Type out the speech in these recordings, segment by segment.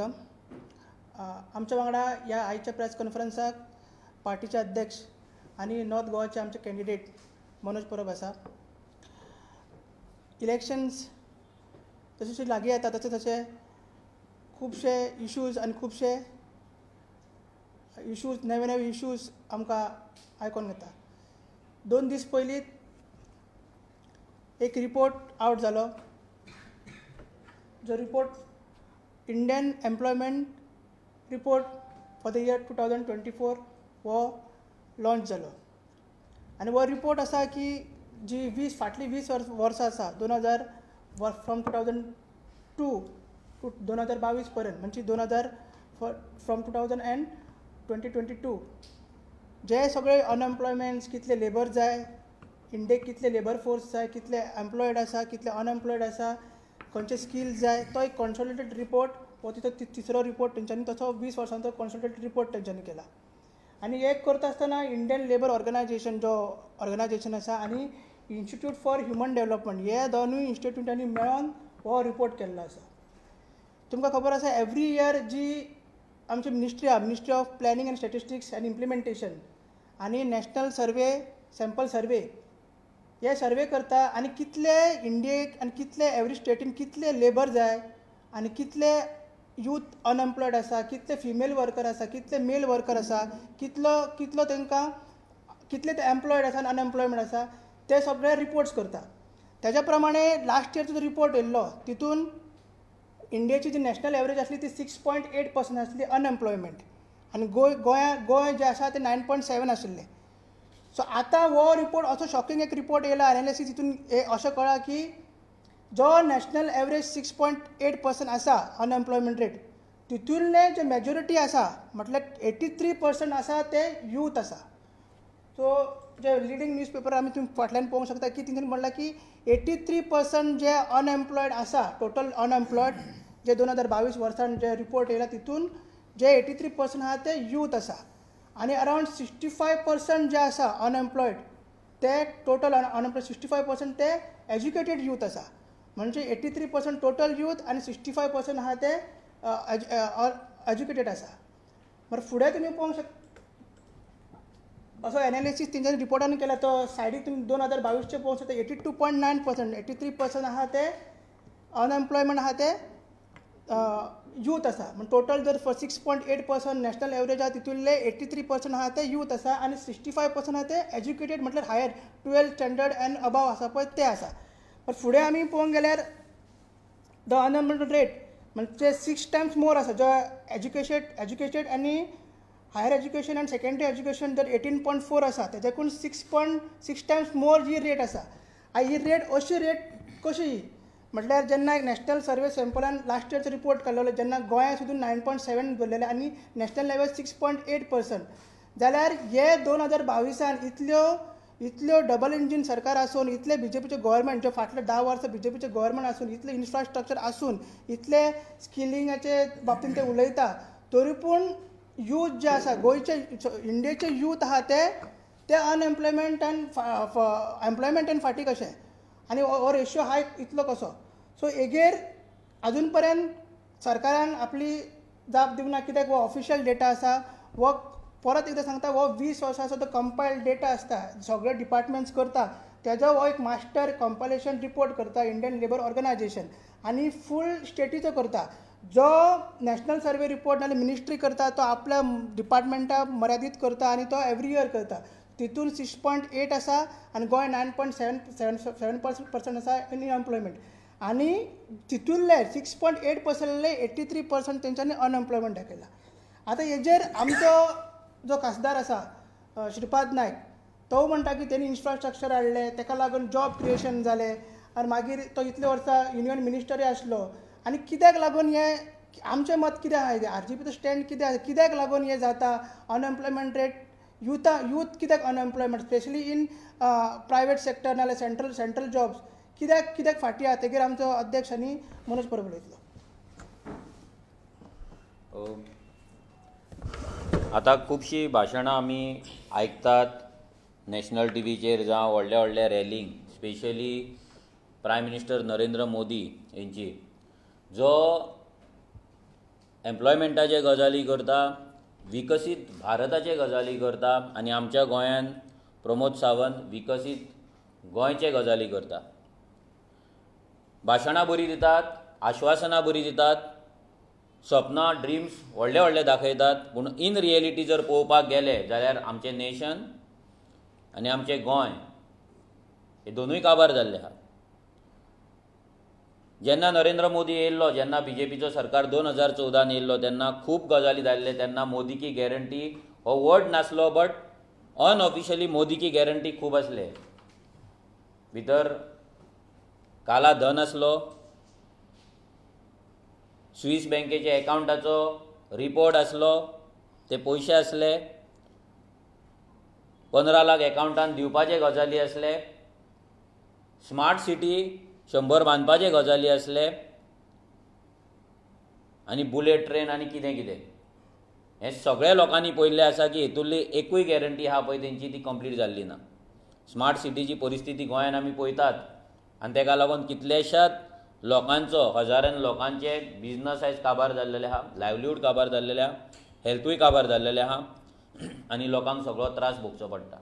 आमच्या वांगडा ह्या आयच्या प्रेस कॉन्फरन्साक पार्टीचे अध्यक्ष आणि नॉर्थ गोवाचे आमचे कॅन्डिडेट मनोज परब आसा. इलेक्शन्स जशे जशे लागीं येता तशे तशे खुबशे इश्यूज आनी खुबशे इश्यूज नवे नवे इश्यूज आमकां आयकोंक येता. 2 दीस पयलीं एक रिपोर्ट आवट जालो. जो report Indian employment report for the year 2024 वो लॉन्च जालो. आनी वो रिपोर्ट आसा की जी फाटली 20 वर्सां आसा 2000 फ्रॉम 2002 टू 2022 पर्यंत म्हणजे 2000 फ्रॉम 2000 एंड 2022 जे सगळे अनएम्प्लॉयमेंट्स कितले लेबर जाय इंडियेक कितले लेबर फोर्स जाय कितले एम्प्लॉयड आसा कितले अनएम्प्लॉयड आसा खंयचे स्किल्स जाय तो एक कॉन्सॉलिडेटेड रिपोर्ट हो तिसरो रिपोर्ट तेंच्यांनी तसो 20 वर्सांचो कॉन्सॉलिडेटेड रिपोर्ट तेंच्यांनी केला. आनी एक करता आसतना इंडियन लेबर ऑर्गनायझेशन जो ऑर्गनायझेशन आसा आनी इन्स्टिट्यूट फॉर ह्युमन डेव्हलपमेंट हे दोनूय इन्स्टिट्यूटांनी मेळोन हो रिपोर्ट केल्लो आसा. तुमकां खबर आसा एवरी इयर जी आमची ministry of planning end statistics end implementation आनी नॅशनल सर्वे सॅम्पल सर्वे हे सर्वे करता आनी कितले इंडियेक आनी कितले एवरी स्टेटीन कितले लेबर जाय आनी कितले यूथ अनएम्प्लॉयड आसा कितले फिमेल वर्कर आसा कितले मेल वर्कर आसा कितलो तांकां कितले ते एम्प्लॉयड आसा आनी अनएम्प्लॉयमेंट आसा ते सगळे रिपोर्ट्स करता. तेज्या प्रमाणे लास्ट इयरचो जो रिपोर्ट येयल्लो तितून इंडियेची जी नॅशनल एवरेज आसली ती 6.8% आसली अनएम्प्लॉयमेंट आनी गोंय जे आसा ते 9.7 आशिल्ले. सो आतां हो रिपोर्ट असो शॉकिंग एक रिपोर्ट येयला एनालिसीस हितून अशें कळ्ळा की जो नॅशनल एवरेज 6.8% आसा अनएम्प्लॉयमेंट रेट तितूंतले जे मेजॉरिटी आसा म्हटल्यार 83% आसा ते यूथ आसा. सो जे लिडींग न्यूज पेपर आमी तुमी फाटल्यान पळोवंक शकता की तितून म्हणलां की 83% जे अनएम्प्लॉयड आसा टोटल अनएम्प्लॉयड जे 2022 वर्सान जे रिपोर्ट येयला तितून जे 83% आसा ते यूथ आसा आनी अरावंड 65% जे आसा अनएम्प्लॉयड ते टोटल अनएम्प्लॉयड 65% ते एज्युकेटेड यूथ आसा. म्हणजे 83% टोटल यूथ आनी 65% आसा ते एज्युकेटेड आसा. बरं फुडें तुमी पळोवंक शकता असो एनालिसीस तेंच्यांनी रिपोर्टान केला तो सायडीक तुमी 2022 पळोवंक शकता 82.9% 83% आसा ते अनएम्प्लॉयमेंट आसा ते यूथ आसा. म्हणजे टोटल जर 6.8% नॅशनल एवरेज आसा तितूंतले 83% आसा ते यूथ आसा आनी 65% आसा ते एज्युकेटेड म्हटल्यार higher 12th standard end above आसा पळय ते आसा. पण फुडें आमी पळोवंक गेल्यार द अनएम्प्लॉयमेंट रेट म्हणजे 6 टायम्स मोर आसा जो एज्युकेटेड आनी हायर एज्युकेशन आनी सेकंडरी एज्युकेशन जर 18.4 आसा तेज्याकून 6 टायम्स मोर जी रेट आसा. ही रेट अशी रेट कशी म्हटल्यार जेन्ना एक नॅशनल सर्वे सॅम्पलान लास्ट इयरचो रिपोर्ट काडलेलो जेन्ना गोंया सुद्दां 9.7 धरलेले आनी नॅशनल लेवल 6.8% जाल्यार हे 2022 इतल्यो डबल इंजीन सरकार आसून इतले बीजेपीचे गोवोरमेंट जे फाटले 10 वर्सां बीजेपीचे गोवोरमेंट आसून इतले इन्फ्रास्ट्रक्चर आसून इतले स्किलिंगाचे बाबतींत ते उलयता तरी पूण यूथ जे आसा गोंयचे इंडियेचे यूथ आहा ते अनएम्प्लॉयमेंटान एम्प्लॉयमेंटान फाटीं कशें आनी हो रेशियो हाय इतलो कसो. सो हेजेर अजून पर्यंत सरकारान आपली जाप दिवना कित्याक हो ऑफिशियल डेटा आसा वो परत एकदां सांगता हो 20 वर्सांचो तो कंपायल्ड डेटा आसता सगळे डिपार्टमेंट्स करता तेजो हो एक मास्टर कंपायलेशन रिपोर्ट करता इंडियन लेबर ऑर्गनायझेशन आनी फूल स्टेटीचो करता. जो नॅशनल सर्वे रिपोर्ट नाल्यार मिनिस्ट्री करता तो आपल्या डिपार्टमेंटा मर्यादीत करता आनी तो एवरी इयर करता. तितून 6.8 आसा आनी गोंय 9.7% आसा इन एम्प्लॉयमेंट आनी तितूंतले 6.8% 83% तेंच्यांनी अनएम्प्लॉयमेंट दाखयला. आतां हेजेर आमचो जो खासदार आसा श्रीपाद नायक तो म्हणटा की तेणी इन्फ्रास्ट्रक्चर हाडले ताका लागून जॉब क्रिएशन जालें आनी मागीर तो इतले वर्सां युनियन मिनिस्टरूय आसलो आनी कित्याक लागून हें आमचें मत कितें आसा आरजीपीचो स्टँड कितें आसा कित्याक लागून हें जाता अनएम्प्लॉयमेंट रेट यूथ कित्याक unemployment specially in private sector नाल्यार सेंट्रल जॉब्स कित्याक फाटीं आसा तेजेर आमचो अध्यक्ष आनी मनोज परब उलयतलो. आतां खुबशीं भाशणां आमी आयकतात नॅशनल टिवीचेर जावं व्हडल्या व्हडल्या रॅलींक specially prime minister Narendra Modi हेंची जो एम्प्लॉयमेंटाचे गजाली करता, विकसीत भारताचे गजाली करता आनी आमच्या गोंयांत प्रमोद सावंत विकसीत गोंयचे गजाली करता. भाशणां बरीं दितात, आश्वासनां बरीं दितात, सपनां ड्रिम्स व्हडले व्हडले दाखयतात, पूण इन रियलिटी जर पळोवपाक गेले जाल्यार आमचें नेशन आनी आमचें गोंय हे दोनूय काबार जाल्ले आहा. जेन्ना नरेंद्र मोदी येयल्लो, जेन्ना BJPचो सरकार 2014 येयल्लो, तेन्ना खूब गजाली जाल्ले. तेन्ना मोदी की गॅरंटी हो वर्ड नासलो, बट अनऑफिशियली मोदी की गॅरंटी खूब आसले. भितर काला धन आसलो, स्विस बँकेचे एकावंटाचो रिपोर्ट आसलो, ते पयशे आसले, 15 लाख एकावंटान दिवपाचे गजाली आसले, स्मार्ट सिटी 100 बांदपाचे गजाली आसले, आनी बुलेट ट्रेन आनी कितें कितें हें सगळ्या लोकांनी पळयल्लें आसा की हेतूंतली एकूय गॅरंटी आहा पळय तेंची ती कंप्लीट जाल्ली ना. स्मार्ट सिटीची परिस्थिती गोंयांत आमी पळयतात आनी ताका लागून कितलेशाच लोकांचो, हजारांनी लोकांचे बिझनस आयज काबार जाल्लेले आहा, लायव्हलीहूड काबार जाल्लेले आहा, हेल्थूय काबार जाल्लेले आहा आनी लोकांक सगळो त्रास भोगचो पडटा.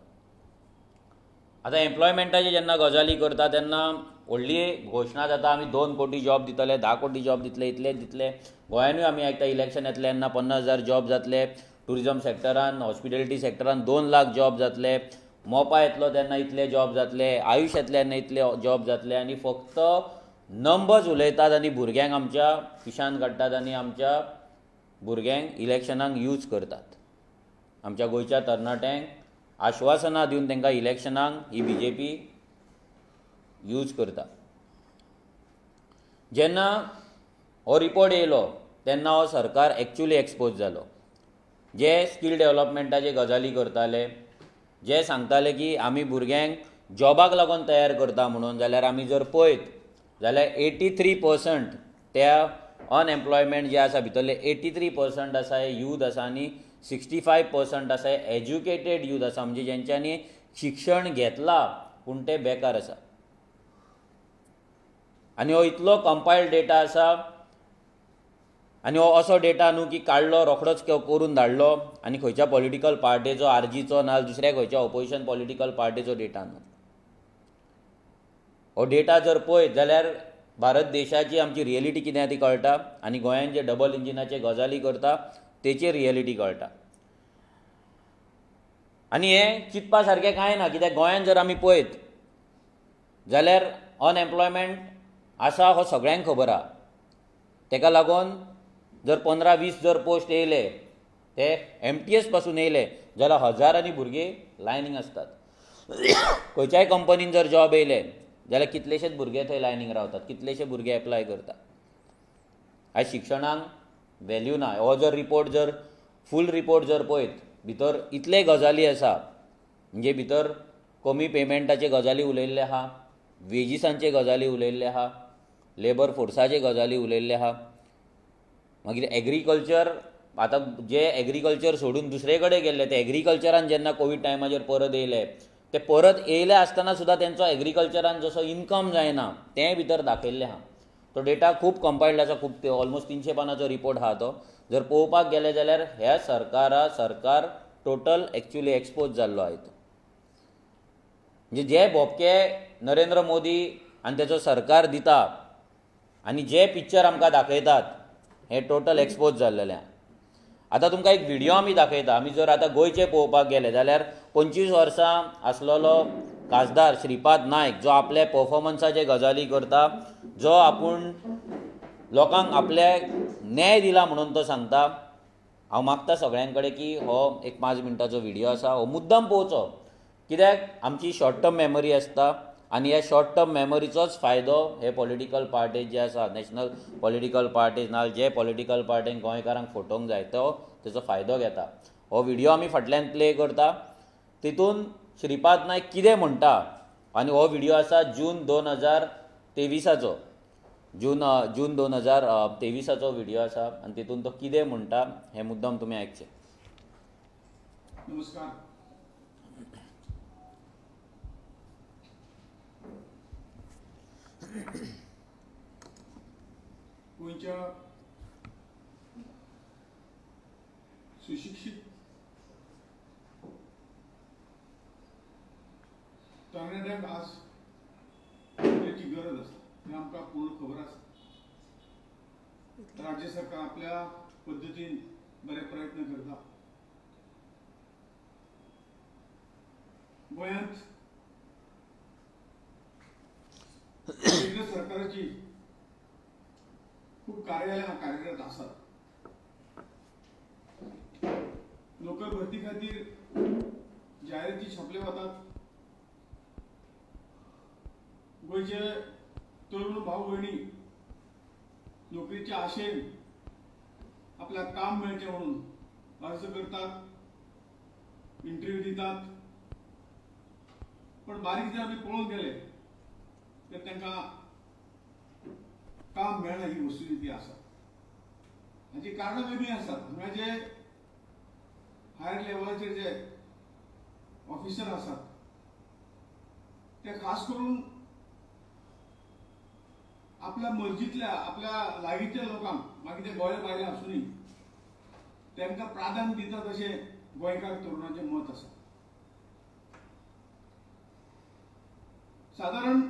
आतां एम्प्लॉयमेंटाचे जेन्ना गजाली करता तेन्ना व्हडली घोशणा जाता, आमी 2 कोटी जॉब दितले, 10 कोटी जॉब दितले, इतलेच दितले. गोंयानूय आमी आयकता इलेक्शन येतले तेन्ना 50,000 जॉब जातले, टुरिजम सेक्टरान, हॉस्पिटॅलिटी सेक्टरान 2 लाख जॉब जातले, मोपा येतलो तेन्ना इतले जॉब जातले, आयुश येतले तेन्ना इतले जॉब जातले. आनी फक्त नंबर्स उलयतात आनी भुरग्यांक आमच्या पिशान काडटात आनी आमच्या भुरग्यांक इलेक्शनाक यूज करतात. आमच्या गोंयच्या तरणाट्यांक आश्वासनां दिवन तांकां इलेक्शनाक ही BJP यूज करता. जेन्ना हो रिपोर्ट येयलो तेन्ना हो सरकार एक्चुली एक्सपोज जालो. जे स्कील डेव्हलपमेंटाचे गजाली करताले, जे सांगताले की आमी भुरग्यांक जॉबाक लागून तयार करता म्हणून, जाल्यार आमी जर पळयत जाल्यार 83% त्या अनएम्प्लॉयमेंट जे आसा भितरले 83% आसा हे यूथ आसा आनी 65% आसा हे एज्युकेटेड यूथ आसा, म्हणजे जेंच्यांनी शिक्षण घेतलां पूण ते बेकार आसा. आनी हो इतलो कंपायल्ड डेटा आसा आनी हो असो डेटा न्हू की काडलो रोखडोच करून धाडलो आनी खंयच्या पॉलिटिकल पार्टीचो, RGचो ना दुसऱ्या खंयच्या ऑपोजिशन पॉलिटिकल पार्टीचो डेटा न्हू. हो डेटा जर पळयत जाल्यार भारत देशाची आमची रियलिटी कितें ती कळटा आनी गोंयान जे डबल इंजिनाचे गजाली करता तेची रियलिटी कळटा. आनी हें चिंतपा सारकें कांय ना, कित्याक गोंयान जर आमी पळयत जाल्यार अनएम्प्लॉयमेंट आसा हो सगळ्यांक खबर आहा. ताका लागून जर 15-20 जर पोस्ट येयले, ते MTS पासून येयले जाल्यार हजारांनी भुरगीं लायनींग आसतात. खंयच्याय कंपनीन जर जॉब येयले जाल्यार कितलेशेच भुरगे थंय लायनींग रावतात, कितलेशे भुरगे एप्लाय करतात. आयज शिक्षणाक व्हॅल्यू ना. हो जर रिपोर्ट जर फूल रिपोर्ट जर पळयत भितर इतले गजाली आसा, म्हणजे भितर कमी पेमेंटाचे गजाली उलयल्ले आहा, वेजिसांचे गजाली उलयल्ले आहा, लेबर फोर्साचे गजाली उलयल्ले आहा. मागीर एग्रीकल्चर, आतां जे एग्रीकल्चर सोडून दुसरे कडेन गेल्ले ते एग्रीकल्चरान जेन्ना कोवीड टायमाचेर परत येयले, ते परत येयले आसतना सुद्दां तेंचो एग्रीकल्चरान जसो इन्कम जायना तें भितर दाखयल्लें आहा. तो डेटा खूब कंपायल्ड आसा, खूब ऑलमोस्ट 300 पानांचो रिपोर्ट आहा. तो जर पळोवपाक गेले जाल्यार ह्या सरकार टोटल एक्चुली एक्सपोज जाल्लो आहा. म्हणजे जे भोपके नरेंद्र मोदी आनी तेचो सरकार दिता आनी जे पिक्चर आमकां दाखयतात हे टोटल एक्सपोज जाल्लेलें आहा. आतां तुमकां एक व्हिडिओ आमी दाखयता. आमी जर आतां गोंयचे पळोवपाक गेले जाल्यार 25 वर्सां आसलेलो खासदार श्रीपाद नायक, जो आपल्या परफॉर्मन्साचे गजाली करता, जो आपूण लोकांक आपले न्याय दिला म्हणून तो सांगता. हांव मागता सगळ्यां कडेन की हो एक 5 मिनटाचो व्हिडिओ आसा, हो मुद्दम पळोवचो, कित्याक आमची शॉर्ट टर्म मेमरी आसता आनी ह्या शॉर्ट टर्म मेमरीचोच फायदो हे पॉलिटिकल पार्टीज जे आसा, नॅशनल पॉलिटिकल पार्टीज ना जे पॉलिटिकल पार्टीन गोंयकारांक फटोवंक जाय तो तेचो फायदो घेता. हो व्हिडिओ आमी फाटल्यान प्ले करता. तितून श्रीपाद नायक कितें म्हणटा, आनी हो व्हिडिओ आसा जून 2023चो, जून 2023चो व्हिडिओ आसा आनी तितून तो कितें म्हणटा हें मुद्दम तुमी आयकचें. नमस्कार. गोंयच्या सुशिक्षित तरणाट्यांक आज नोकरेची गरज आसा हें आमकां पूर्ण खबर आसा. राज्य सरकार आपल्या पद्दतीन बरे प्रयत्न करता. गोंयांत केंद्र सरकाराची खूब कार्यालयां कार्यरत आसात. नोकर भरती खातीर जायराती छापले वतात. गोंयचे तरुण भाव भयणी नोकरीच्या आशेन आपल्याक काम मेळचें म्हणून अर्ज करतात, इंटरव्यू दितात. पण बारीक जर आमी पळोवंक गेले तर तांकां काम मेळना ही वस्तुस्थिती आसा. हाची कारणां वेगळीं आसात. हांगा जे हायर लेवलाचेर जे ऑफिसर आसात ते खास करून आपल्या मर्जीतल्या आपल्या लागींच्या लोकांक मागीर ते गोंय भायले आसुनी तांकां प्राधान्य दितात अशें गोंयकार तरुणांचें मत आसा. साधारण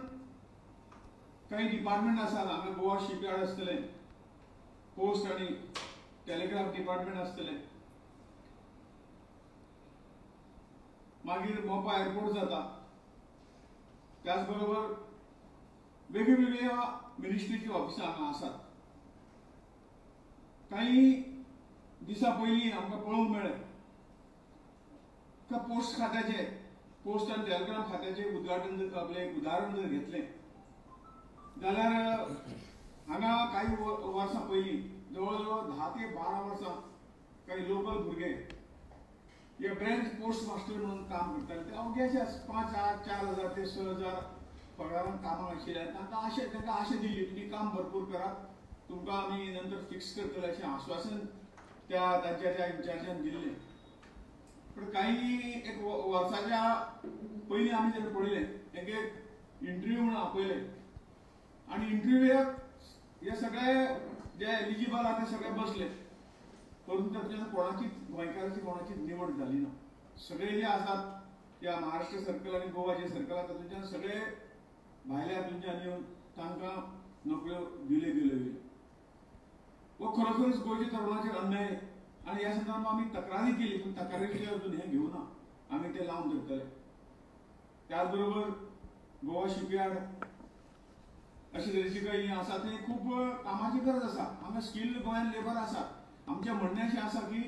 काही डिपार्टमेंट आसात. हांगा गोवा शिपयार्ड आसतले, पोस्ट आनी टेलिग्राफ डिपार्टमेंट आसतले, मागीर मोपा एअरपोर्ट जाता. त्याच बरोबर वेगवेगळ्या मिनिस्ट्रीची ऑफिसां हांगा आसात. काही दिसा पयलीं आमकां पळोवंक मेळ्ळें पोस्ट खात्याचे पोस्ट आनी टेलिग्राफ खात्याचे उदाहरण जर घेतलें जाल्यार हांगा काही वर्सां पयलीं जवळ जवळ 10 ते 12 वर्सां काही लोकल भुरगे हे ब्रांच पोस्ट मास्टर म्हणून काम करताले. ते अवघ्याचे 5,000 ते 6,000 पगारान कामाक आशिल्ले. तांकां आशे दिल्ली तुमी काम भरपूर करात, तुमकां आमी नंतर फिक्स करतले अशें आश्वासन तांच्या त्या इन्चार्जान दिल्लें. पण काही एक वर्साच्या पयलीं आमी जर पळयलें एक इंटरव्यू म्हणून आपयले आनी इंटरव्यूक हे सगळे जे एलिजिबल आहा ते सगळे बसले. परंतु तातूंतल्यान कोणाचीच गोंयकाराची कोणाचीच निवड जाली ना. सगळे जे आसात या महाराष्ट्र सर्कल आनी गोवाचे सर्कल आसा तातूंतल्यान सगळे भायल्या हातूंतल्यान येवन तांकां नोकऱ्यो दिल्यो गेल्यो. हो खरोखरच गोंयच्या तरुणांचेर अन्याय आनी ह्या संदर्भात आमी तक्रारी केली. पूण तक्रारीचे अजून हें घेवना. आमी ते लावन धरतले. त्याच बरोबर गोवा शिपयार्ड अशे तरेची काही आसा ते खूब कामाची गरज आसा. हांगा स्किल्ड गोंयान लेबर आसा. आमचें म्हणणें अशें आसा की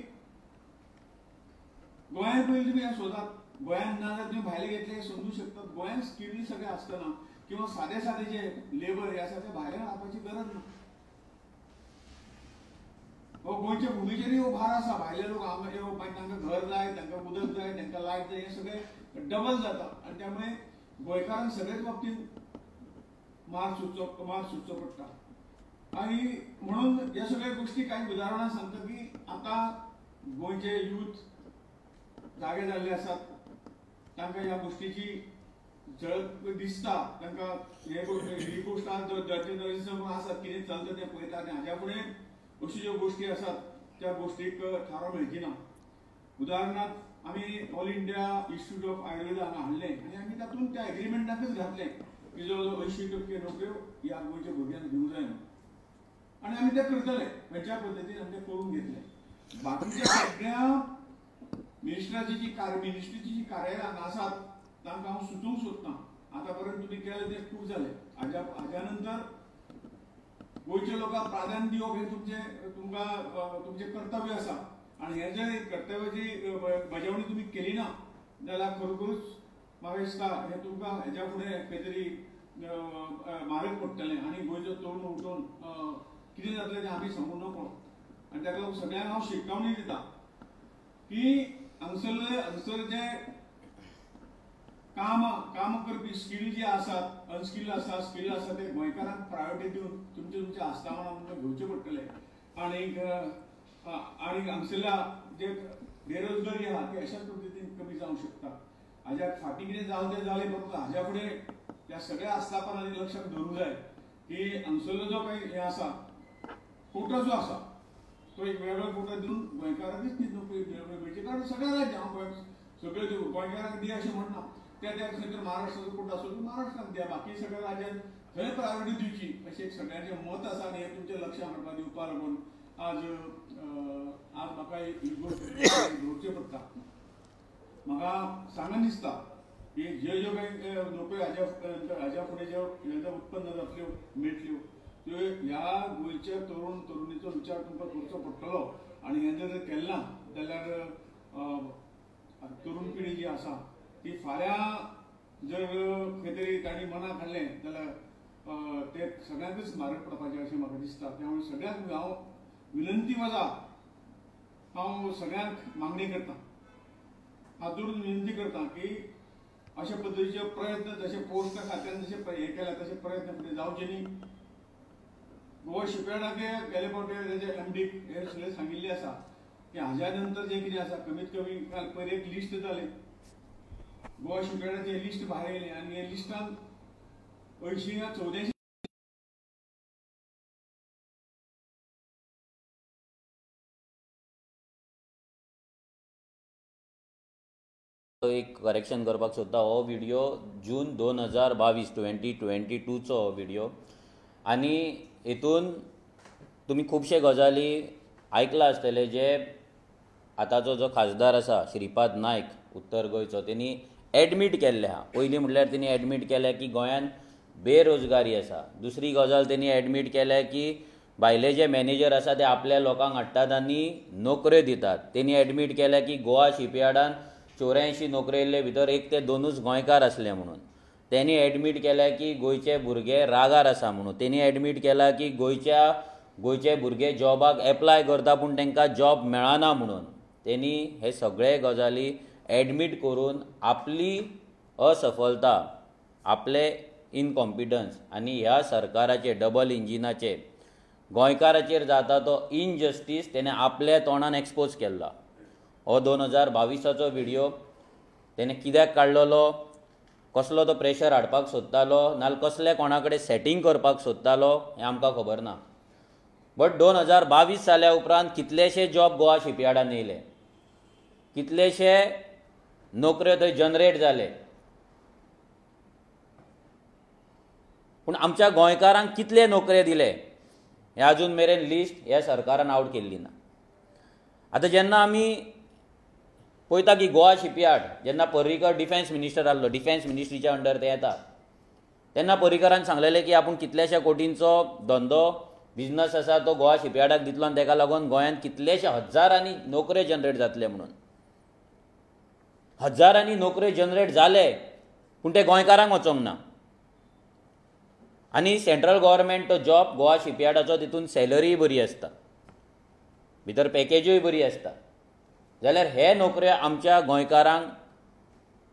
गोंयांत पयलीं तुमी हें सोदात. गोंयांत ना जाल्यार तुमी भायले घेतले सोदूंक शकतात. गोंयांत स्किल्ड सगळे आसतना किंवा सादे सादे जे लेबर हे आसा ते भायले हाडपाची गरज ना. हो गोंयच्या भुमीचेरूय हो भार आसा. भायले लोक हांगा येवप मागीर तांकां घर जाय, तांकां उदक जाय, तांकां लायट जाय, हें सगळें डबल जाता. आनी त्यामुळे गोंयकारांक सगळेच बाबतींत मार सुचचो पडटा. आनी म्हणून ह्या सगळ्या गोष्टी काही उदाहरणां सांगता की आतां गोंयचे यूथ जागे जाल्ले आसात. तांकां ह्या गोष्टीची जळ दिसता. तांकां ही गोश्ट आसात कितें चलता तें पळयता आनी हाज्या फुडें अश्यो ज्यो गोश्टी आसात त्या गोश्टीक थारो मेळची ना. उदाहरणार्थ आमी all India institute of Ayurveda हांगा हाडलें आनी आमी तातूंत त्या एग्रीमेंटाकच घातलें की जवळ जवळ 80% नोकऱ्यो ह्या गोंयच्या भुरग्यांक दिवंक जाय म्हणून. आनी आमी तें करतले. खंयच्या पद्दतीन आमी तें करून घेतलें. बाकीच्या सगळ्या मिनिस्ट्रीची जी कार्यालयां हांगा आसात तांकां हांव सुचोवंक सोदतां. आतां पर्यंत तुमी केलें तें खूब जालें. हाज्या नंतर गोंयच्या लोकांक प्राधान्य दिवप हें तुमचें कर्तव्य आसा. आनी हें जर कर्तव्याची बजावणी तुमी केली ना जाल्यार खरोखरूच म्हाका दिसता हें तुमकां हेज्या फुडें खंय तरी म्हारग पडटलें. आनी गोंयचो तरुण उठोवन कितें जातलें तें आमी सांगूंक नकळो. आनी ताका लागून सगळ्यांक हांव शिटकावणी दितां की हांगसर जे काम करपी स्किल्ड जे आसात, अनस्किल्ड आसा, स्किल्ड आसा ते गोंयकारांक प्रायोरिटी दिवन तुमचे आस्थापनां तुमकां घेवचें पडटलें. आनी हांगसरल्या जे बेरोजगारी आहा ती अशाच पद्दतीन कमी जावंक शकता. हाज्या फाटीं कितें जालें तें जालें. परंतु हाज्या फुडें ह्या सगळ्या आस्थापनांनी लक्षांत दवरूंक जाय की हांगसरलो जो काही हें आसा कोटा जो आसा तो एक वेगळा कोटा दिवन गोंयकारांनीच ती नोकरी मेळची. कारण सगळ्या राज्यात हांव सगळे गोंयकारांक दिया अशें म्हणना. त्या खंय महाराष्ट्राचो कोटा आसलो महाराष्ट्राक दिया, बाकी सगळ्या राज्यांत थंय प्रायोरिटी दिवची अशें एक सगळ्यांचें मत आसा. आनी हें तुमच्या लक्षांत म्हाका दिवपा लागून आज म्हाका ही गोश्ट दवरचें पडटा. म्हाका सांगन दिसता की ज्यो ज्यो काही नोकऱ्यो हाज्या फुडें ज्यो उत्पन्न जातल्यो मेळटल्यो त्यो ह्या गोंयच्या तरुण तरुणीचो विचार तुमकां करचो पडटलो. आनी हें जर केलें ना जाल्यार तरुण पिढी जी आसा ती फाल्यां जर खंय तरी तांणी मनाक हाडलें जाल्यार ते सगळ्यांकच म्हारग पडपाचें अशें म्हाका दिसता. त्यामुळे सगळ्यांक हांव विनंती वजा हांव सगळ्यांक मागणी करता, हात जोडून विनंती करता की अशा पद्दतीचे प्रयत्न जसे पोस्ट खात्यान जसे हे केल्या तसे प्रयत्न फुडें जावचे न्ही. गोवा शिपयार्डाके गेले फावटी तेजे एमडीक हे सगळें सांगिल्लें आसा की हाज्या नंतर जें कितें आसा कमीत कमी काल पयर एक लिस्ट जालें, गोवा शिपयार्डाचें लिस्ट भायर येयलें आनी हे लिस्टान 80 या 84 एक करेक्शन करपाक सोदता. हो व्हिडिओ जून 2022चो हो व्हिडिओ. आनी हितून तुमी खुबशे गजाली आयकला आसतले जे आतांचो जो खासदार आसा श्रीपाद नायक उत्तर गोंयचो तेणी एडमीट केल्ले आहा. पयलीं म्हटल्यार तेणी एडमीट केलें की गोंयांत बेरोजगारी आसा. दुसरी गजाल तेणी एडमीट केल्या की भायले जे मॅनेजर आसा ते आपल्या लोकांक हाडटात आनी नोकऱ्यो दितात. तेणी एडमीट केल्या की गोवा शिपयार्डान 84 नोकरेल्ले भितर 1 ते 2च गोंयकार आसले म्हणून. तेणी एडमीट केल्या की गोंयचे भुरगे रागार आसा म्हणून. तेणी एडमीट केला की गोंयचे भुरगे जॉबाक एप्लाय करता पूण तांकां जॉब मेळना म्हणून. तेणी हे सगळे गजाली एडमीट करून आपली असफलता, आपले इनकॉम्पिटन्स आनी ह्या सरकाराचे डबल इंजिनाचे गोंयकाराचेर जाता तो इनजस्टीस तेणें आपल्या तोंडान एक्सपोज केल्ला. हो 2022चो व्हिडिओ तेणें कित्याक काडलेलो, कसलो तो प्रेशर हाडपाक सोदतालो नाल्यार कसले कोणा कडेन सेटींग करपाक सोदतालो हें आमकां खबर ना. बट 2022 जाल्या उपरांत कितलेशे जॉब गोवा शिपयार्डान येयले, कितलेशे नोकऱ्यो थंय जनरेट जाले, पूण आमच्या गोंयकारांक कितले नोकऱ्यो दिले हें अजून मेरेन लिस्ट ह्या सरकारान आवट केल्ली ना. आतां जेन्ना आमी पळयता की गोवा शिपयार्ड जेन्ना पर्रीकर डिफेन्स मिनिस्टर आसलो, डिफेन्स मिनिस्ट्रीच्या अंडर ते येता, तेन्ना पर्रीकरान सांगलेलें की आपूण कितल्याशा कोटींचो धंदो बिझनस आसा तो गोवा शिपयार्डाक दितलो आनी ताका लागून गोंयांत कितलेशे हजारांनी नोकऱ्यो जनरेट जातले म्हणून. हजारांनी नोकऱ्यो जनरेट जाले पूण ते गोंयकारांक वचोंक ना. आनी सेंट्रल गव्हर्मेंट तो जॉब गोवा शिपयार्डाचो तितून सॅलरीय बरी आसता, भितर पॅकेजूय बरी आसता. जाल्यार हे नोकऱ्यो आमच्या गोंयकारांक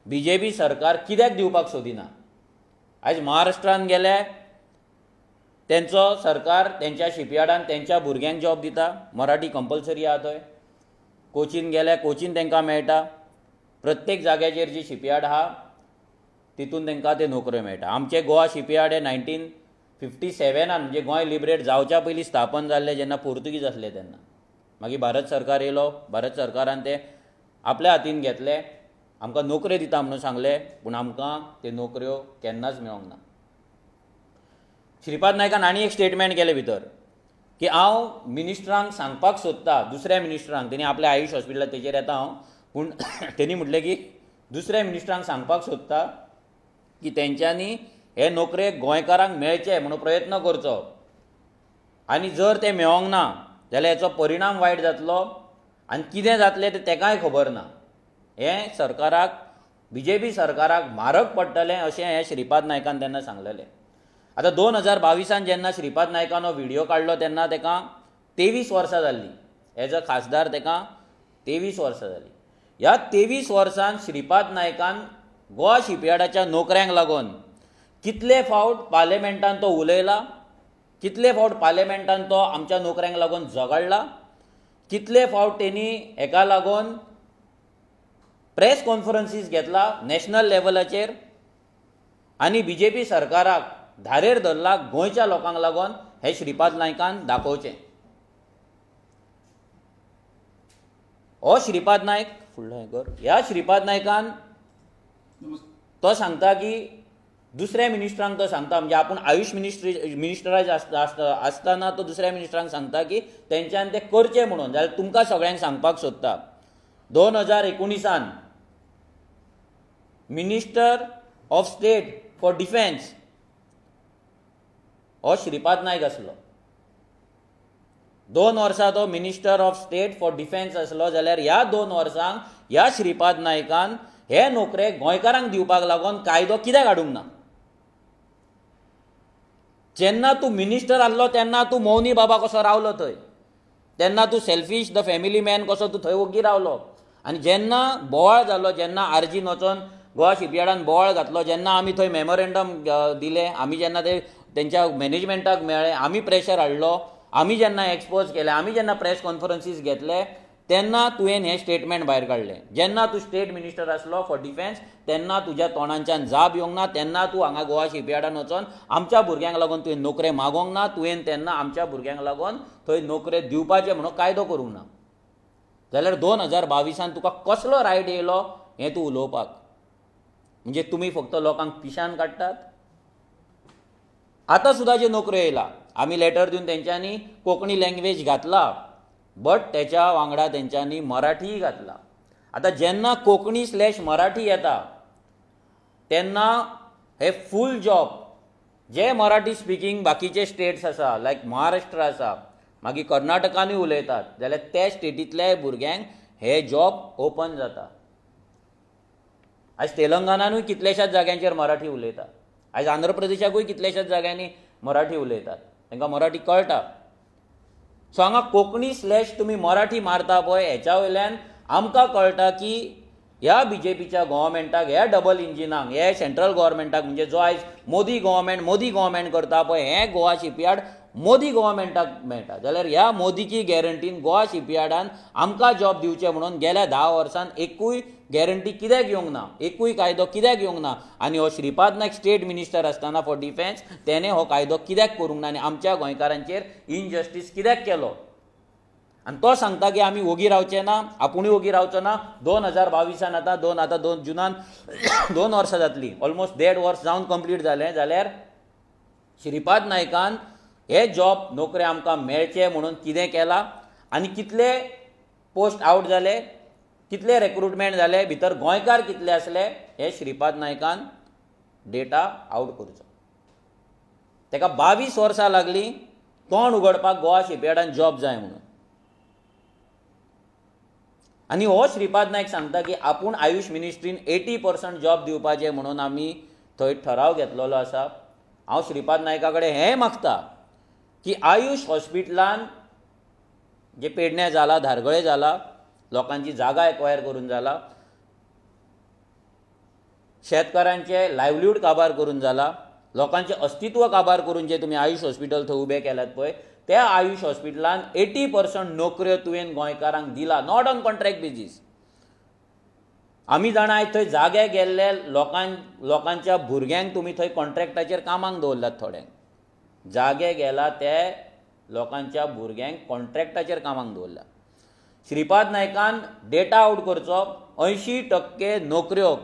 BJP सरकार कित्याक दिवपाक सोदिना. आयज महाराष्ट्रान गेले तेंचो सरकार तेंच्या शिपयार्डान तेंच्या भुरग्यांक जॉब दिता, मराठी कंपल्सरी आहा थंय. कोचीन गेले कोचीन तांकां मेळटा. प्रत्येक जाग्याचेर जी शिपयार्ड आहा तितून तांकां ते नोकऱ्यो मेळटा. आमचे गोवा शिपयार्ड हे 1957 म्हणजे गोंय लिबरेट जावच्या पयलीं स्थापन जाल्ले जेन्ना पोर्तुगीज आसले तेन्ना. मागीर भारत सरकार येयलो, भारत सरकारान ते आपल्या हातीन घेतले, आमकां नोकऱ्यो दिता म्हणून सांगले पूण आमकां ते नोकऱ्यो केन्नाच मेळोंक ना. श्रीपाद नायकान आनी एक स्टेटमेंट केले भितर की हांव मिनिस्टरांक सांगपाक सोदता, दुसऱ्या मिनिस्टरांक, तेणी आपल्या आयुश हॉस्पिटलात तेजेर येता हांव, पूण तेणी म्हटलें की दुसऱ्या मिनिस्टरांक सांगपाक सोदता की तेंच्यांनी हे नोकरे गोंयकारांक मेळचे म्हणून प्रयत्न करचो आनी जर ते मेळोंक ना जाल्यार हेचो परिणाम वायट जातलो आनी कितें जातलें तें तेकाय खबर ना. हें सरकाराक BJP सरकाराक म्हारग पडटलें अशें हें श्रीपाद नायकान तेन्ना सांगलेलें. आतां 2022 जेन्ना श्रीपाद नायकान हो व्हिडिओ काडलो तेन्ना तेका 23 वर्सां जाल्लीं. एज अ खासदार तेका 23 वर्सां जालीं. ह्या 23 वर्सांत श्रीपाद नायकान गोवा शिपयार्डाच्या नोकऱ्यांक लागून कितले फावट पार्लिमेंटान तो उलयला, कितले फावट पार्लिमेंटान तो आमच्या नोकऱ्यांक लागून झगडला, कितले फावट तेणी हेका लागून प्रेस कॉन्फरन्सीस घेतला नॅशनल लेवलाचेर आनी BJP सरकाराक धारेर धरला गोंयच्या लोकांक लागून हे श्रीपाद नायकान दाखोवचें. हो श्रीपाद नायक फुडलो हें कर, ह्या श्रीपाद नायकान तो सांगता की दुसऱ्या मिनिस्टरांक तो सांगता, म्हणजे आपूण आयुष मिनिस्टराचे आसतना तो दुसऱ्या मिनिस्टरांक सांगता की तेंच्यान तें करचें म्हणून. जाल्यार तुमकां सगळ्यांक सांगपाक सोदता, 2019 minister of state for defence हो श्रीपाद नायक आसलो. 2 वर्सां तो minister of state for defence आसलो. जाल्यार ह्या 2 वर्सांक ह्या श्रीपाद नायकान हे नोकरे गोंयकारांक दिवपाक लागून कायदो कित्याक हाडूंक ना? जेन्ना तूं मिनिस्टर आसलो तेन्ना तूं मौनी बाबा कसो रावलो थंय, तेन्ना तूं सेल्फीश द फॅमिली मॅन कसो तूं थंय ओग्गी रावलो. आनी जेन्ना बोवाळ जालो, जेन्ना आरजीन वचोन गोवा शिपयार्डान बोवाळ घातलो, जेन्ना आमी थंय मेमोरेंडम दिले, आमी जेन्ना ते तेंच्या मॅनेजमेंटाक मेळ्ळे, आमी प्रेशर हाडलो, आमी जेन्ना एक्सपोज केले, आमी जेन्ना प्रेस कॉन्फरन्सीस घेतले, तेन्ना तुवें हें स्टेटमेंट भायर काडलें. जेन्ना तूं स्टेट मिनिस्टर आसलो फॉर डिफेन्स तेन्ना तुज्या तोंडांच्यान जाप येवंक ना, तेन्ना तूं हांगा गोवा शिपयार्डान वचोन आमच्या भुरग्यांक लागून तुवें नोकरे मागोवंक ना, तुवें तेन्ना आमच्या भुरग्यांक लागून थंय नोकरे दिवपाचे म्हणून कायदो करूंक ना. जाल्यार 2022 तुका कसलो रायट येयलो हें तूं उलोवपाक? म्हणजे तुमी फक्त लोकांक पिशान काडटात. आतां सुद्दां जे नोकऱ्यो येयला, आमी लेटर दिवन तेंच्यांनी कोंकणी लँग्वेज घातला, बट तेच्या वांगडा तेंच्यांनी मराठीय घातला. आतां जेन्ना कोंकणी/मराठी येता तेन्ना हे फूल जॉब जे मराठी स्पिकींग बाकीचे स्टेट्स आसा, लायक महाराष्ट्र आसा, मागीर कर्नाटकानूय उलयतात, जाल्यार त्या स्टेटींतल्या भुरग्यांक हे जॉब ओपन जाता. आयज तेलंगणानूय कितलेशाच जाग्यांचेर मराठी उलयतात, आयज आंध्र प्रदेशाकूय कितलेशाच जाग्यांनी मराठी उलयतात, तांकां मराठी कळटा. सो हांगा कोंकणी/ मराठी मारता पळय, हेच्या वयल्यान आमकां कळटा की ह्या बीजेपीच्या गव्हर्मेंटाक, ह्या डबल इंजिनाक, हे सेंट्रल गव्हर्मेंटाक, म्हणजे जो आयज मोदी गव्हर्मेंट करता पळय, हें गोवा शिपयार्ड मोदी गव्हर्मेंटाक मेळटा. जाल्यार ह्या मोदीची गॅरंटीन गोवा शिपयार्डान आमकां जॉब दिवचे म्हणून गेल्या 10 वर्सान एकूय गॅरंटी कित्याक येवंक ना, एकूय कायदो कित्याक येवंक ना? आनी हो श्रीपाद नायक स्टेट मिनिस्टर आसतना फॉर डिफेन्स तेणें हो कायदो कित्याक करूंक ना आनी आमच्या गोंयकारांचेर इनजस्टीस कित्याक केलो? आनी तो सांगता की आमी ओगी रावचे ना, आपुणूय ओगी रावचो ना. 2022 आतां 2 जुनान 2 वर्सां जातलीं, ऑलमोस्ट 1.5 वर्स जावन कंप्लीट जालें. जाल्यार श्रीपाद नायकान हे जॉब नोकरे आमकां मेळचे म्हणून कितें केलां आनी कितले पोस्ट आउट जाले, कितले रिक्रुटमेंट जाले, भितर गोंयकार कितले आसले, हे श्रीपाद नायकान डेटा आउट करचो. ताका 22 वर्सां लागलीं तोंड उगडपाक गोवा शिपयार्डान जॉब जाय म्हणून. आनी हो श्रीपाद नायक सांगता की आपूण आयुष मिनिस्ट्रीन 80% जॉब दिवपाचे म्हणून आमी थंय ठराव घेतलेलो आसा. हांव श्रीपाद नायका कडेन हें मागता की आयुष हॉस्पिटलान जे पेडणे जाला, धारगळे जाला, लोकांची जागा एक्वायर करून जाला, शेतकारांचे लायव्हलीहूड काबार करून जाला, लोकांचे अस्तित्व काबार करून जे तुमी आयुष हॉस्पिटल थंय उबें केल्यात पळय, त्या आयुष हॉस्पिटलान 80% नोकऱ्यो तुवें गोंयकारांक दिला, नॉट ऑन कॉन्ट्रॅक्ट बेजीस. आमी जाणा आयज थंय जागे गेल्ले लोकांच्या भुरग्यांक तुमी थंय कॉन्ट्रॅक्टाचेर कामाक दवरल्यात. थोड्यांक जागे गेला ते लोकांच्या भुरग्यांक कॉन्ट्रॅक्टाचेर कामाक दवरल्या. श्रीपाद नायकान डेटा आउट करचो, 80% नोकऱ्यो,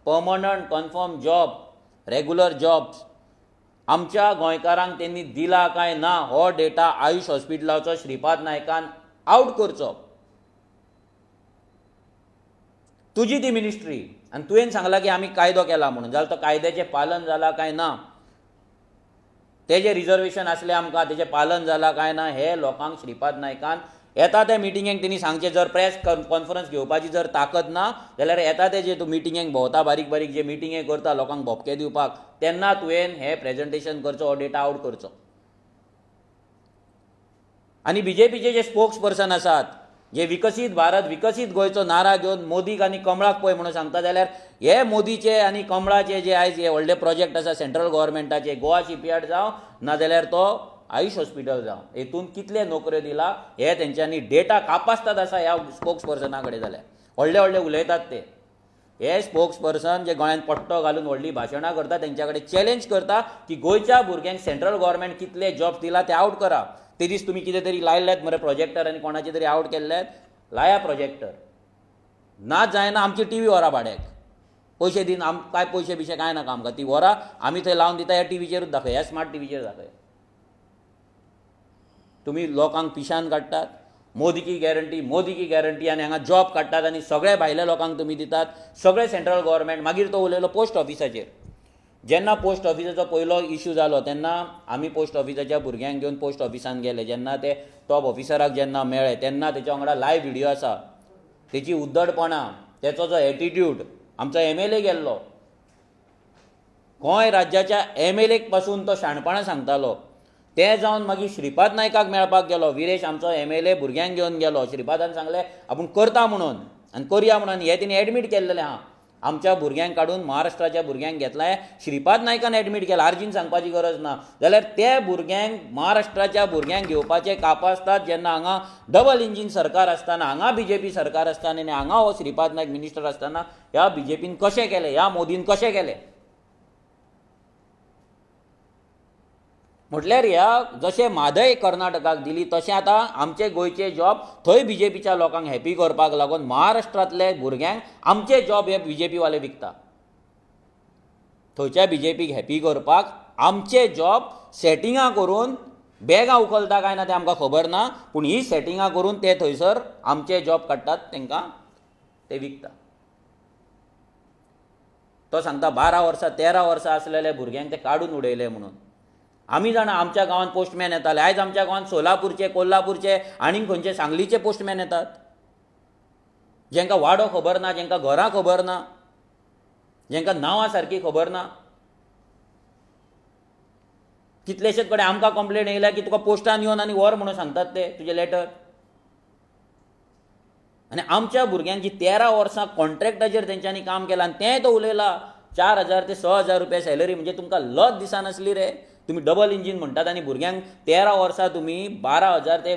permanent confirm job, regular jobs आमच्या गोंयकारांक तेणी दिला काय ना हो डेटा आयुष हॉस्पिटलाचो श्रीपाद नायकान आउट करचो. तुजी ती मिनिस्ट्री आनी तुवें सांगला की आमी कायदो केला म्हणून, जाल्यार तो कायद्याचें पालन जाला काय ना, तेजे रिजर्वेशन आसलें आमकां तेजें पालन जाला काय ना, हे लोकांक श्रीपाद नायकान येता त्या मिटिंगेक तेणी सांगचें. जर प्रेस कॉन्फरन्स घेवपाची जर ताकद ना जाल्यार येता ते जे तूं मिटिंगेक भोंवता, बारीक बारीक जे मिटिंगे करता लोकांक भोपके दिवपाक, तेन्ना तुवें हें प्रेजेंटेशन करचो, हो डेटा आउट करचो. आनी बीजेपीचे जे स्पोक्स पर्सन आसात, जे विकसीत भारत विकसीत गोंयचो नारा घेवन मोदीक आनी कमळाक पळय म्हणून सांगता, जाल्यार हे मोदीचे आनी कमळाचे जे आयज हे व्हडले प्रोजेक्ट आसा सेंट्रल गव्हर्मेंटाचे, गोवा शिपयार्ड जावं नाजाल्यार तो आयुष हॉस्पिटल जावं, हेतून कितले नोकऱ्यो दिला हे तेंच्यांनी डेटा कापासतात आसा ह्या स्पोक्स पर्सना कडेन. जाल्यार व्हडले व्हडले उलयतात ते, हे स्पोक्स पर्सन जे गोंयांत पट्टो घालून व्हडली भाशणां करता तेंच्या कडेन चॅलेंज करता की गोंयच्या भुरग्यांक सेंट्रल गव्हर्मेंट कितले जॉब्स दिला ते आउट करा. ते दीस तुमी कितें तरी लायल्यात मरे प्रोजेक्टर आनी कोणाचे तरी आउट केल्ल्यात, लाया प्रोजेक्टर ना जायना आमची टी व्ही व्हरा भाड्याक पयशे दिन काय पयशे बिशे कांय नाका आमकां ती व्हरा आमी थंय लावन दिता ह्या टीव्हीचेरूच दाखय ह्या स्मार्ट टीव्हीचेर दाखय तुमी लोकांक पिशान काडटात मोदी की गॅरंटी आनी हांगा जॉब काडटात आनी सगळ्या भायल्या लोकांक तुमी दितात सगळे सेंट्रल गव्हर्मेंट मागीर तो उलयलो पोस्ट ऑफिसाचेर जेन्ना पोस्ट ऑफिसाचो पयलो इश्यू जालो तेन्ना आमी पोस्ट ऑफिसाच्या भुरग्यांक घेवन पोस्ट ऑफिसान गेले जेन्ना ते टॉप ऑफिसराक जेन्ना मेळ्ळे तेन्ना तेच्या वांगडा लायव्ह व्हिडियो आसा तेची उद्धडपणां तेचो जो एटिट्यूड आमचो MLA गेल्लो गोंय राज्याच्या MLAक पासून तो शाणपणां सांगतालो ते जावन मागीर श्रीपाद नायकाक मेळपाक गेलो विरेश आमचो MLA भुरग्यांक घेवन गेलो श्रीपादान सांगलें आपूण करता म्हणून आनी करया म्हणून हे तेणी एडमीट केल्लेलें आहा आमच्या भुरग्यांक काडून महाराष्ट्राच्या भुरग्यांक घेतलाय श्रीपाद नायकान एडमीट केला आर्जीन सांगपाची गरज ना जाल्यार ते भुरग्यांक महाराष्ट्राच्या भुरग्यांक घेवपाचे कापासतात जेन्ना हांगा डबल इंजीन सरकार आसतना हांगा BJP सरकार आसतना आनी हांगा हो श्रीपाद नायक मिनिस्टर आसतना ह्या BJPन कशें केलें ह्या मोदीन कशें केलें म्हटल्यार ह्या जशें म्हादय कर्नाटकाक दिली तशें आतां आमचे गोंयचे जॉब थंय BJPच्या लोकांक हॅपी करपाक लागून महाराष्ट्रांतले भुरग्यांक आमचे जॉब हे BJP वाले विकता थंयच्या BJPक हॅपी करपाक आमचे जॉब सेटिंगां करून बॅगां उखलता काय ना तें आमकां खबर ना पूण ही सेटिंगां करून ते थंयसर आमचे जॉब काडटात तांकां ते विकता तो सांगता 12 वर्सां 13 वर्सां आसलेले भुरग्यांक ते काडून उडयले म्हणून आमी जाणा आमच्या गांवांत पोस्टमॅन येताले आयज आमच्या गांवांत सोलापूरचे कोल्हापूरचे आनीक खंयचे सांगलीचे पोस्टमॅन येतात जेंकां वाडो खबर ना जेंकां घरां खबर ना जेंकां नांवां सारकी खबर ना कितलेशेच कडेन आमकां कंप्लेन येयल्या की तुका पोस्टान येवन आनी व्हर म्हणून सांगतात ते तुजें लेटर आनी आमच्या भुरग्यांक जी 13 वर्सां कॉन्ट्रॅक्टाचेर तेंच्यांनी काम केलां आनी तें तो उलयला 4,000 ते 6,000 रुपया सॅलरी म्हणजे तुमकां लज दिसनासली रे तुम्ही डबल इंजीन म्हणटात आनी भुरग्यांक 13 वर्सां तुम्ही 12,000 ते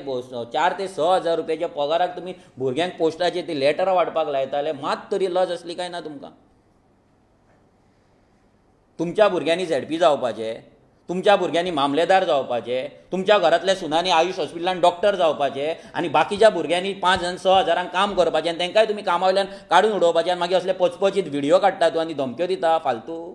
4 ते 6,000 रुपयाच्या पगाराक तुम्ही भुरग्यांक पोस्टाचे ती लेटरां वाडपाक लायताले मात तरी लज असली काय ना तुमकां तुमच्या भुरग्यांनी ZP जावपाचें तुमच्या भुरग्यांनी मामलेदार जावपाचें तुमच्या घरांतल्या सुनांनी आयुष हॉस्पिटलांत डॉक्टर जावपाचें आनी बाकीच्या भुरग्यांनी 5,000-6,000 काम करपाचें आनी तांकांय तुमी कामा वयल्यान काडून उडोवपाचें आनी मागीर असले पचपचीत व्हिडियो काडटा तूं आनी धमक्यो दिता फालतू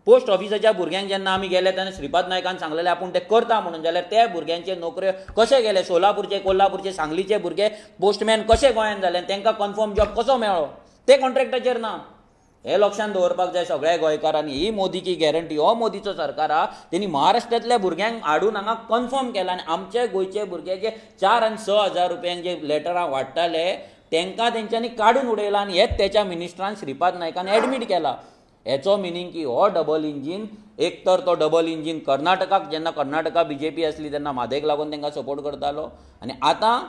पोस्ट ऑफिसाच्या भुरग्यांक जेन्ना आमी गेले तेन्ना श्रीपाद नायकान सांगलेलें आपूण ते करता म्हणून जाल्यार त्या भुरग्यांचे नोकऱ्यो कशे गेले सोलापूरचे कोल्हापूरचे सांगलीचे भुरगे पोस्टमॅन कशे गोंयांत जाले तांकां कन्फर्म जॉब कसो मेळ्ळो ते कॉन्ट्रॅक्टाचेर ना हे लक्षांत दवरपाक जाय सगळ्या गोंयकारांनी ही मोदी की गॅरंटी हो मोदीचो सरकार आहा तेणी महाराष्ट्रांतल्या भुरग्यांक हाडून हांगा कन्फर्म केला आनी आमचे गोंयचे भुरगे जे 4 आनी 6,000 रुपयांक जे लेटरां वाडटाले तांकां तेंच्यांनी काडून उडयला आनी हेच तेच्या मिनिस्ट्रान श्रीपाद नायकान एडमीट केला हेचो मिनींग की हो डबल इंजीन एक तर तो डबल इंजीन कर्नाटकाक जेन्ना कर्नाटका BJP आसली तेन्ना म्हादेक लागून तांकां सपोर्ट करतालो आनी आतां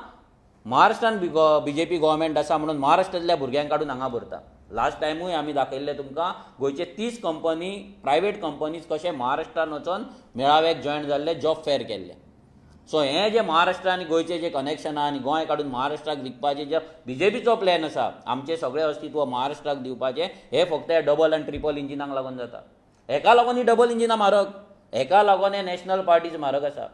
महाराष्ट्रान BJP गव्हर्मेंट आसा म्हणून महाराष्ट्रांतल्या भुरग्यांक काडून हांगा भरता लास्ट टायमूय आमी दाखयल्ले तुमकां गोंयचे 30 कंपनी प्रायवेट कंपनीज कशे महाराष्ट्रान वचोन मेळाव्याक जॉयन जाल्ले जॉब फेअर केल्ले सो हे जे महाराष्ट्र आनी गोंयचे जे कनेक्शन आहा आनी गोंय काडून महाराष्ट्राक विकपाचे जे BJPचो प्लॅन आसा आमचे सगळे अस्तित्व महाराष्ट्राक दिवपाचे हे फक्त डबल आनी ट्रिपल इंजिनाक लागून जाता हेका लागून ही डबल इंजिनां म्हारग हेका लागून हे नॅशनल पार्टीज म्हारग आसा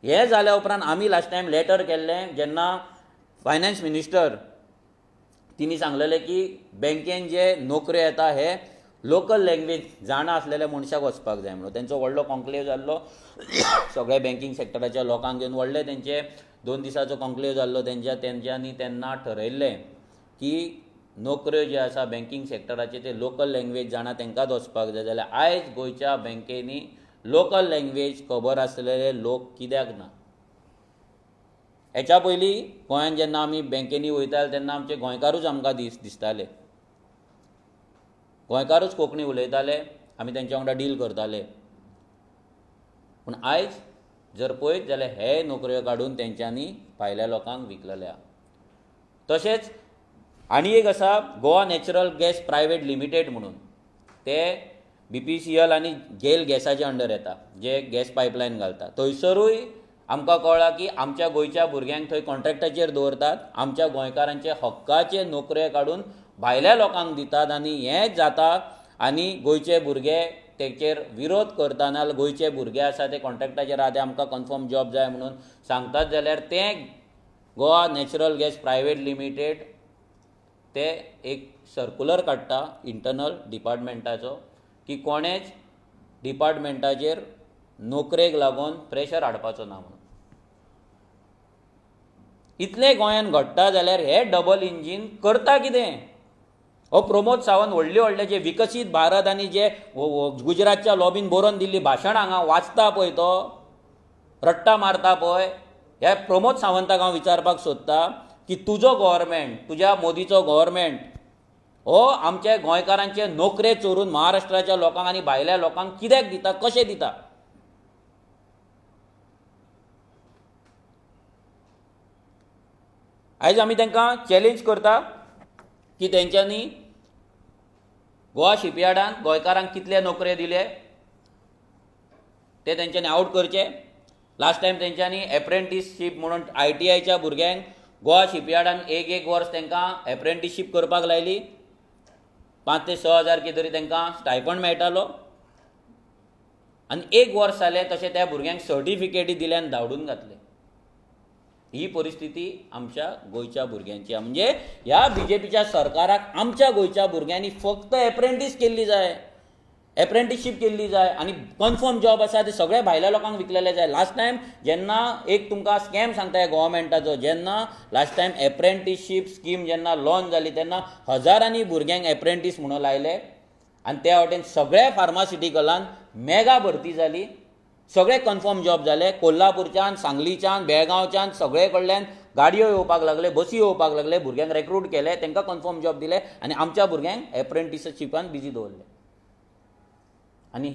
हे जाल्या उपरांत आमी लास्ट टायम लेटर केल्लें जेन्ना फायनान्स मिनिस्टर तिणी सांगलेलें की बँकेन जे नोकऱ्यो येता हे लोकल लँग्वेज जाणा आसलेल्या मनशाक वचपाक जाय म्हणून तेंचो व्हडलो कॉन्क्लेव जाल्लो सगळ्या बँकींग सेक्टराच्या लोकांक घेवन व्हडले तेंचे 2 दिसाचो कॉन्क्लेव जाल्लो तेंच्यांनी तेन्ना ठरयल्लें की नोकऱ्यो जे आसा बँकींग सेक्टराचे ते लोकल लँग्वेज जाणा तांकांच वचपाक जाय जाल्यार आयज गोंयच्या बँकेनी लोकल लँग्वेज खबर आसलेले लोक कित्याक ना हेच्या पयलीं गोंयांत जेन्ना आमी बँकेनी वयताले तेन्ना आमचे गोंयकारूच आमकां दिसताले गोंयकारूच कोंकणी उलयताले आमी तेंच्या वांगडा डील करताले पूण आयज जर पळयत जाल्यार हे नोकऱ्यो काडून तेंच्यांनी भायल्या लोकांक विकलेले आहा तशेंच आनी एक आसा Goa natural gas private limited म्हणून ते BPCL आनी गेल गॅसाचे अंडर येता जे गॅस पायपलायन घालता थंयसरूय आमकां कळ्ळां की आमच्या गोंयच्या भुरग्यांक थंय कॉन्ट्रॅक्टाचेर दवरतात आमच्या गोंयकारांचे हक्काचे नोकऱ्यो काडून भायल्या लोकांक दितात आनी हें जाता आनी गोंयचे भुरगे तेचेर विरोध करतना गोंयचे भुरगे आसा ते कॉन्ट्रॅक्टाचेर आहा ते आमकां कन्फर्म जॉब जाय म्हणून सांगतात जाल्यार ते Goa natural gas private limited ते एक सर्कुलर काडटा इंटरनल डिपार्टमेंटाचो की कोणेच डिपार्टमेंटाचेर नोकरेक लागून प्रेशर हाडपाचो ना म्हणून. इतलें गोंयांत घडटा जाल्यार हे डबल इंजीन करता कितें? हो प्रमोद सावंत व्हडले जे विकसीत भारत आनी जे गुजरातच्या लॉबीन बरोवन दिल्ली भाशण हांगा वाचता पळय तो रट्टा मारता पळय, ह्या प्रमोद सावंताक हांव विचारपाक सोदता की तुजो गव्हर्मेंट, तुज्या मोदीचो गव्हर्मेंट हो आमच्या गोंयकारांचे नोकरे चोरून महाराष्ट्राच्या लोकांक आनी भायल्या लोकांक कित्याक दिता, कशें दिता? आयज आमी तांकां चॅलेंज करता की तेंच्यांनी गोवा शिपयार्डान गोंयकारांक कितले नोकरे दिले ते तेंच्यांनी आउट करचे. लास्ट टायम तेंच्यांनी एप्रेंटीसशीप म्हणून ITIच्या भुरग्यांक गोवा शिपयार्डान एक वर्स तांकां एप्रेंटीसशीप करपाक लायली. 5 ते 6 हजार कितें तरी तांकां स्टायफंड मेळटालो आनी 1 वर्स जालें तशें त्या भुरग्यांक सर्टिफिकेटी दिले आनी धांवडून घातले. ही परिस्थिती आमच्या गोंयच्या भुरग्यांची. म्हणजे ह्या BJPच्या सरकाराक आमच्या गोंयच्या भुरग्यांनी फक्त एप्रेंटीस केल्ली जाय, एप्रेंटीसशीप केल्ली जाय आनी कन्फर्म जॉब आसा ते सगळे भायल्या लोकांक विकलेले जाय. लास्ट टायम जेन्ना एक तुमकां स्कॅम सांगता गव्हर्मेंटाचो, जेन्ना लास्ट टायम एप्रेंटीसशीप स्कीम जेन्ना लॉन्च जाली तेन्ना हजारांनी भुरग्यांक एप्रेंटीस म्हणून लायले आनी त्या वाटेन सगळ्या फार्मास्युटिकलान मेगा भरती जाली, सगळे कन्फर्म जॉब जाले. कोल्हापूरच्यान, सांगलीच्यान, बेळगांवच्यान सगळे कडल्यान गाडयो येवपाक लागले, बसी येवपाक लागले, भुरग्यांक रिक्रूट केले, तांकां कन्फर्म जॉब दिले आनी आमच्या भुरग्यांक एप्रेंटीसशिपान बिजी दवरले. आनी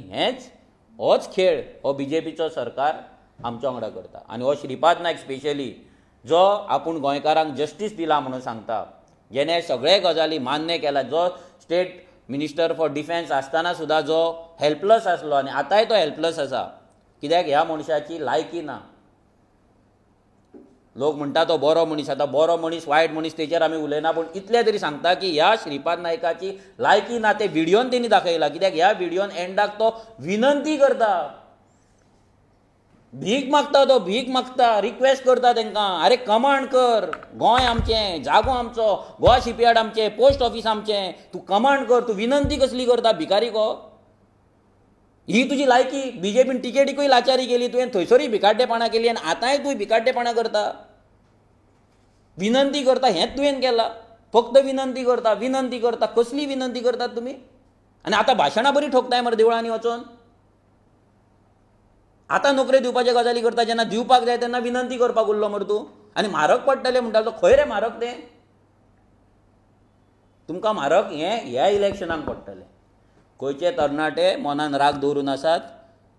होच खेळ हो BJPचो सरकार आमच्या वांगडा करता. आनी हो श्रीपाद नायक स्पेशली जो आपूण गोंयकारांक जस्टीस दिला म्हणून सांगता, जेणे सगळे गजाली मान्य केला, जो स्टेट मिनिस्टर फॉर डिफेन्स आसतना सुद्दां जो हेल्पलस आसलो आनी आतांय तो हेल्पलस आसा, कित्याक ह्या मनशाची लायकी ना. लोक म्हणटा तो बरो मनीस, आतां बरो मनीस वायट मनीस तेचेर आमी उलयना, पूण इतलें तरी सांगता की ह्या श्रीपाद नायकाची लायकी ना. ते व्हिडियोन तेणी दाखयला, कित्याक ह्या व्हिडियोन एंडाक तो विनंती करता, भीक मागता, तो भीक मागता, रिक्वेस्ट करता तांकां, अरे कमांड कर, गोंय आमचें, जागो आमचो, गोवा शिपयार्ड आमचें, पोस्ट ऑफिस आमचें, तूं कमांड कर, तूं विनंती कसली करता भिकारी गो? ही तुजी लायकी? BJPन टिकेटीकूय लाचारी केली, तुवें थंयसरूय भिकाड्डेपणां केली आनी आतांय तूं भिकाड्डेपणां करता, विनंती करता. हेंच तुवें केलां, फक्त विनंती करता. कसली विनंती करतात तुमी? आनी आतां भाशणां बरी ठोकताय मरे देवळांनी वचून. आतां नोकऱ्यो दिवपाच्यो गजाली करता, जेन्ना दिवपाक जाय तेन्ना विनंती करपाक उरलो मरे तूं. आनी म्हारग पडटलें म्हणटालो, खंय रे म्हारग तें? तुमकां म्हारग ह्या इलेक्शनाक पडटलें. गोंयचे तरणाटे मनान राग दवरून आसात,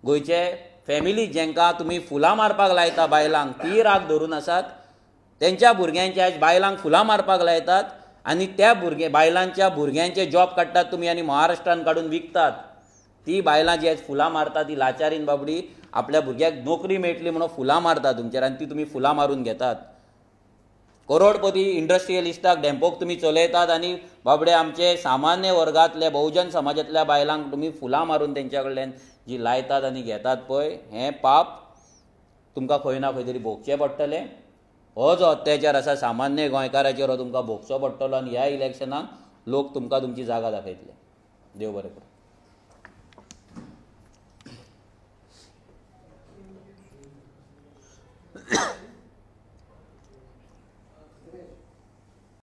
गोंयचे फॅमिली जेंकां तुमी फुलां मारपाक लायता बायलांक, ती राग धरून आसात. तेंच्या भुरग्यांचे आयज बायलांक फुलां मारपाक लायतात आनी त्या बायलांच्या भुरग्यांचे जॉब काडटात तुमी आनी महाराष्ट्रान काडून विकतात. ती बायलां जी आयज फुलां मारता ती लाचारीन बाबडी आपल्या भुरग्याक नोकरी मेळटली म्हणून फुलां मारता तुमचेर आनी ती तुमी फुलां मारून घेतात. करोडपती इंडस्ट्रियलिस्टाक डॅम्पोक तुमी चलयतात आनी बाबडे आमचे सामान्य वर्गांतले बहुजन समाजांतल्या बायलांक तुमी फुलां मारून तेंच्या कडल्यान जी लायतात आनी घेतात पळय, हें पाप तुमकां खंय ना खंय तरी भोगचें पडटलें. हो जो अत्याचार आसा सामान्य गोंयकाराचेर हो तुमकां भोगचो पडटलो आनी ह्या इलेक्शनाक लोक तुमकां तुमची जागा दाखयतले. देव बरें करूं.